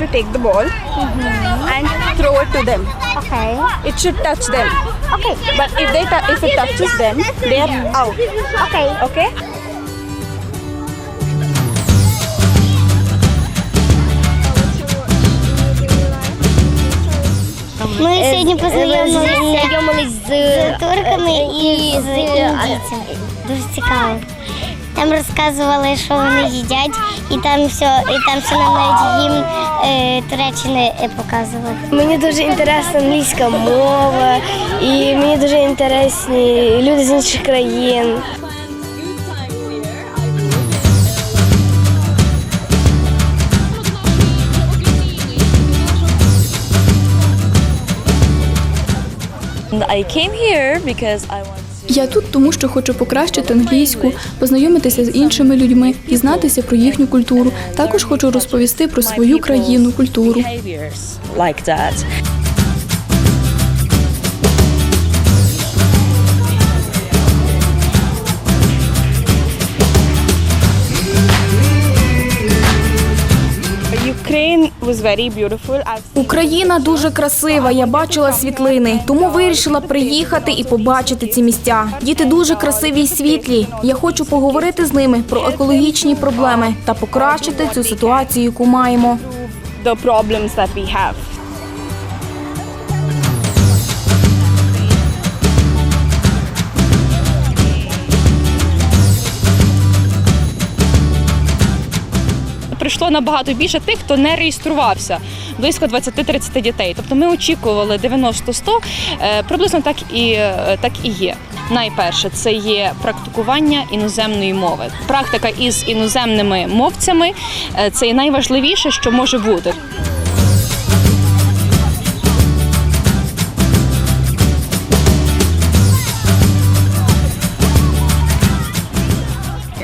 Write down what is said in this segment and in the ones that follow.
to take the ball and throw it to them. Okay. It should touch them. Okay. But if it touches them, they are out. Okay. Okay? Ми сьогодні познайомились з турками і з індійцями. Дуже цікаво. Там розказували, що вони їдять, і там все нам навіть гімн Туреччини показували. Мені дуже інтересна англійська мова, і мені дуже інтересні люди з інших країн. I came here because I want Я тут, тому що хочу покращити англійську, познайомитися з іншими людьми, дізнатися про їхню культуру. Також хочу розповісти про свою країну, культуру. behaviors like that. Ukraine was very beautiful. Україна дуже красива, я бачила світлини, тому вирішила приїхати і побачити ці місця. Діти дуже красиві і світлі. Я хочу поговорити з ними про екологічні проблеми та покращити цю ситуацію, яку маємо. The problems that we have. Прийшло набагато більше тих, хто не реєструвався, близько 20-30 дітей. Тобто ми очікували 90-100, приблизно так і є. Найперше, це є практикування іноземної мови. Практика із іноземними мовцями – це найважливіше, що може бути.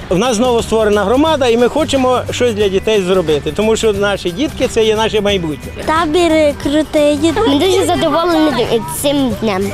У нас знову створена громада, і ми хочемо щось для дітей зробити, тому що наші дітки – це є наше майбутнє. Табір крутий. Ми дуже задоволені цим днем.